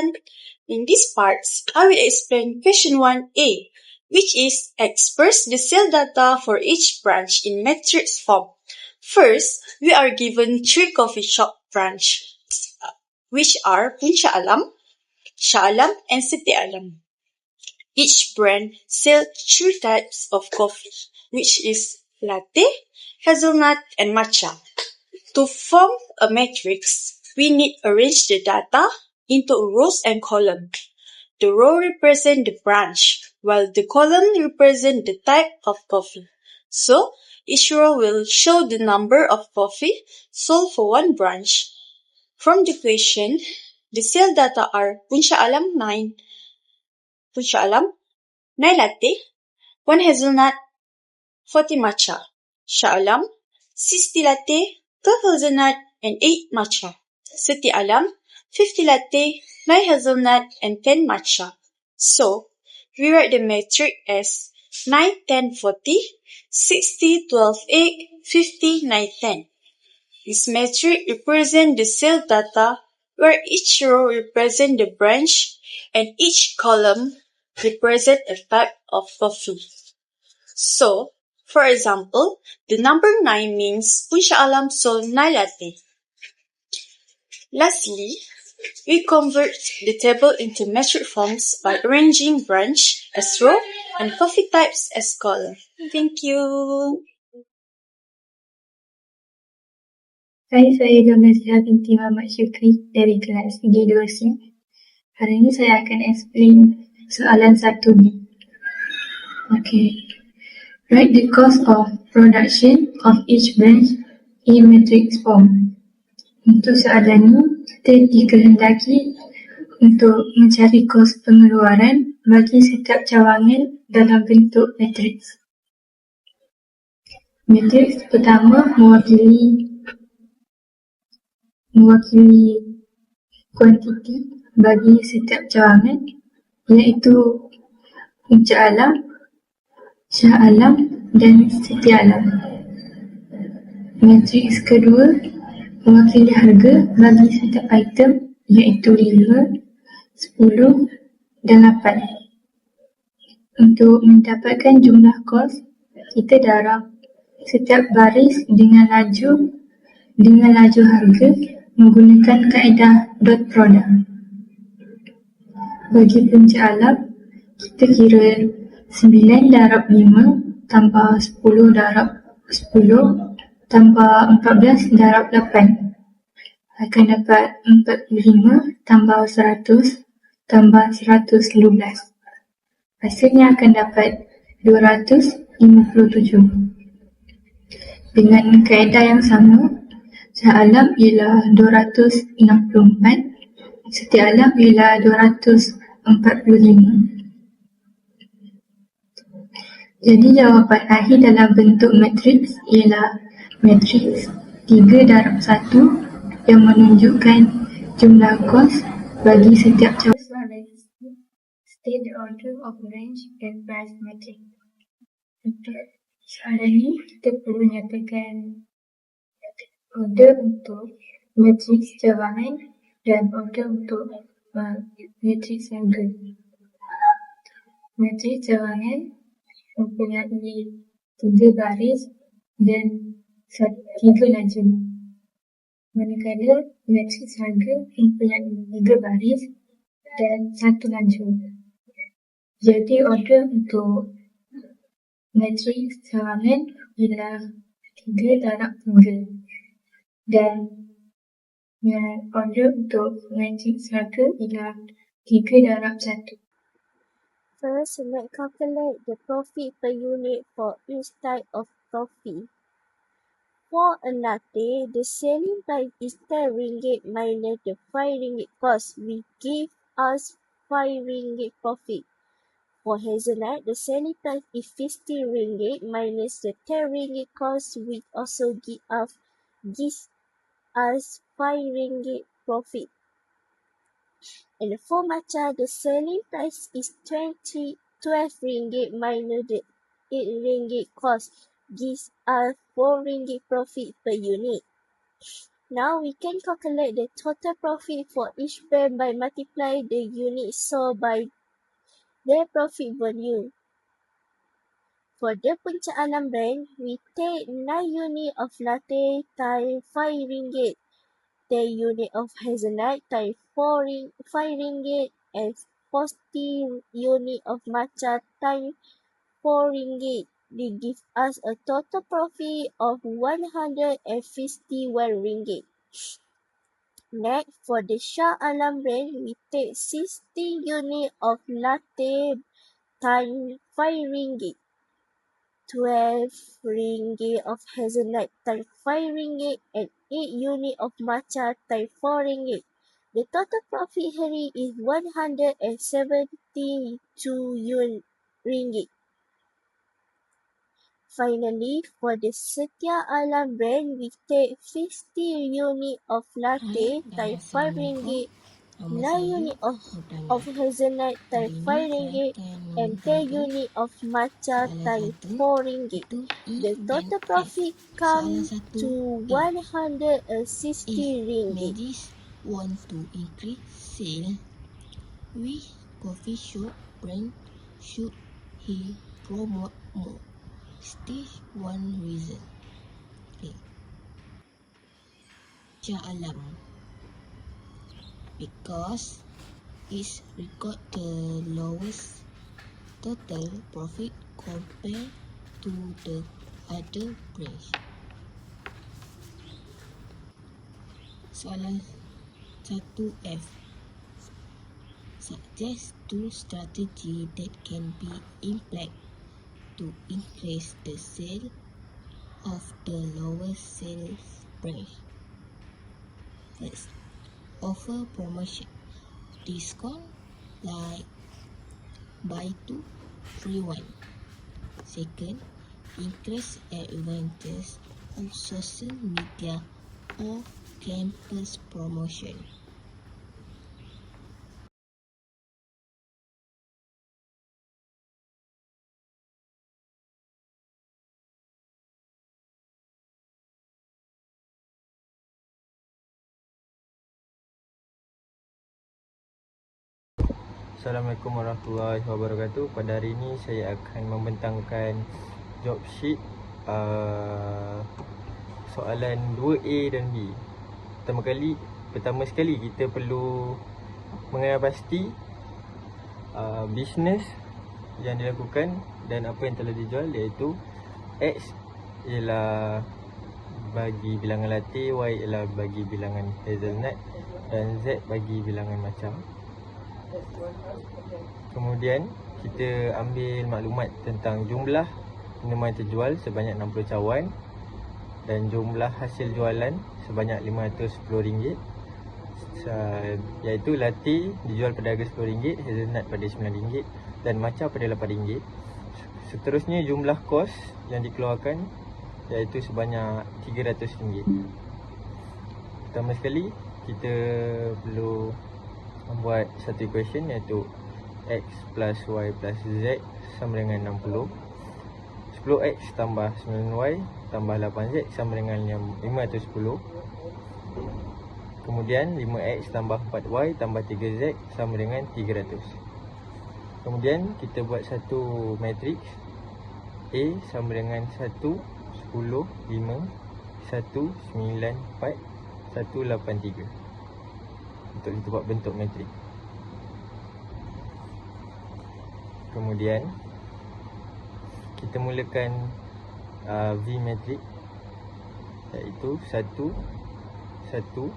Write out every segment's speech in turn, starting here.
everyone. In these parts, I will explain question 1a, which is express the sale data for each branch in matrix form. First, we are given 3 coffee shop branches, which are Puncak Alam, Shah Alam, and Siti Alam. Each brand sells 3 types of coffee, which is latte, hazelnut, and matcha. To form a matrix, we need to arrange the data into rows and columns. The row represents the branch, while the column represents the type of coffee. So, each row will show the number of coffee sold for one branch. From the question, the sale data are Puncak Alam 9 latte, 1 hazelnut, 40 matcha. Shah Alam, 60 latte, 12 hazelnut, and 8 matcha. Siti Alam, 50 latte, 9 hazelnut, and 10 matcha. So, we write the matrix as 9, 10, 40, 60, 12, 8, 50, 9, 10. This matrix represents the sale data where each row represents the branch and each column represents a type of coffee. So, for example, the number 9 means Puncak Alam sold 9 latte. Lastly, we convert the table into metric forms by arranging branch as row and coffee types as column. Thank you. Saya Dr. Zia binti Muhammad Syukri dari kelas G2C. Hari ini saya akan explain soalan 1B. Okay. Write the cost of production of each branch in matrix form. Untuk soalan ini, kita dikehendaki untuk mencari kos pengeluaran bagi setiap cawangan dalam bentuk matrix. Matrix pertama mewakili kuantiti bagi setiap cawangan, iaitu Puncak Alam, Shah Alam, dan Siti Alam. Matrix kedua mewakili harga bagi setiap item, iaitu 5, 10, dan 8. Untuk mendapatkan jumlah kos, kita darab setiap baris dengan laju harga menggunakan kaedah dot product. Bagi Puncak Alam, kita kira 9 darab 5 tambah 10 darab 10 tambah 14 darab 8 akan dapat 45 tambah 100 tambah 115. Hasilnya akan dapat 257. Dengan kaedah yang sama, Shah Alam ialah 264, Siti Alam ialah 245. Jadi jawapan akhir dalam bentuk matriks ialah matriks 3 darab 1 yang menunjukkan jumlah kos bagi setiap cawangan. State the order of range and price matrix. Untuk soalan ini, kita perlu nyatakan order untuk matriks cawangan dan order untuk matriks harga. Matriks cawangan mempunyai 3 baris dan 3 laju. Manakala matriks harga mempunyai 3 baris dan 1 laju. Jadi order untuk matriks cawangan ialah 3 darab 3 dan order untuk matriks harga ialah 3 darab 1. First, let's calculate the profit per unit for each type of coffee. For a latte, the selling price is RM10 minus the RM5 cost, which give us RM5 profit. For hazelnut, the selling price is RM50 minus the RM10 cost, which also gives us RM5 profit. And for matcha, the selling price is RM12 minus the RM8 cost, gives us RM4 profit per unit. Now we can calculate the total profit for each brand by multiply the units sold by their profit volume. For the Puncak Alam brand, we take 9 units of latte times 5 ringgit, 10 units of hazelnut times 5 ringgit, and 40 units of matcha times 4 ringgit. They give us a total profit of 151 ringgit. Next, for the Shah Alam brand, we take 60 units of latte times 5 ringgit, 12 ringgit of hazelnut times 5 ringgit, and 8 units of matcha times 4 ringgit. The total profit here is 172 ringgit. Finally, for the Setia Alam brand, we take 50 units of latte times 5 ringgit, 9 units of hazelnut times 5 ringgit, and 10 units of matcha times 4 ringgit. The total profit comes to 160 ringgit. Magis want to increase sale. Which coffee shop brand should he promote more? Stage one reason. Okay. Shah Alam. Because it record the lowest total profit compared to the other brands. Soalan 1F. Suggest two strategies that can be employed to increase the sale of the lowest sales brand. First, offer promotion. Discount like buy two, free one. Second, increase advantage of social media or campus promotion. Assalamualaikum warahmatullahi wabarakatuh. Pada hari ini saya akan membentangkan job sheet soalan 2A dan B. Pertama sekali kita perlu mengenal pasti bisnes yang dilakukan dan apa yang telah dijual, iaitu X ialah bagi bilangan latte, Y ialah bagi bilangan hazelnut dan Z bagi bilangan matcha. Kemudian kita ambil maklumat tentang jumlah minuman terjual sebanyak 60 cawan dan jumlah hasil jualan sebanyak RM510, iaitu latte dijual pada harga RM10, hazelnut pada RM9 dan matcha pada RM8. Seterusnya jumlah kos yang dikeluarkan iaitu sebanyak RM300. Pertama sekali kita perlu membuat satu equation iaitu X plus Y plus Z sama dengan 60. 10X tambah 9Y tambah 8Z sama dengan 510. Kemudian 5X tambah 4Y tambah 3Z sama dengan 300. Kemudian kita buat satu matriks A sama dengan 1, 10, 5, 1, 9, 4, 1, 8, 3 untuk kita buat bentuk matrik. Kemudian kita mulakan V matrik, iaitu 1, 1, 1, 10,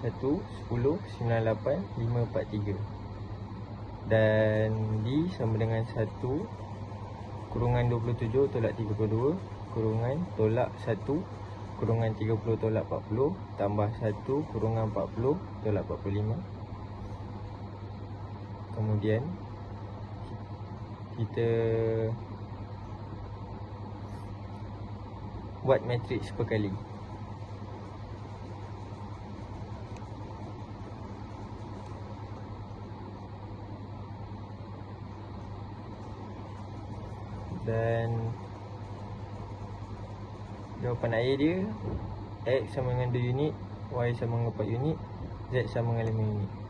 9, 8, 5, 4, 3. Dan D sama dengan 1 kurungan 27 tolak 32 kurungan tolak 1 kurungan 30 tolak 40 tambah 1 kurungan 40 tolak 45. Kemudian kita buat matriks per kali. Dan jawapan akhir dia X sama dengan 2 unit, Y sama dengan 4 unit, Z sama dengan 5 unit.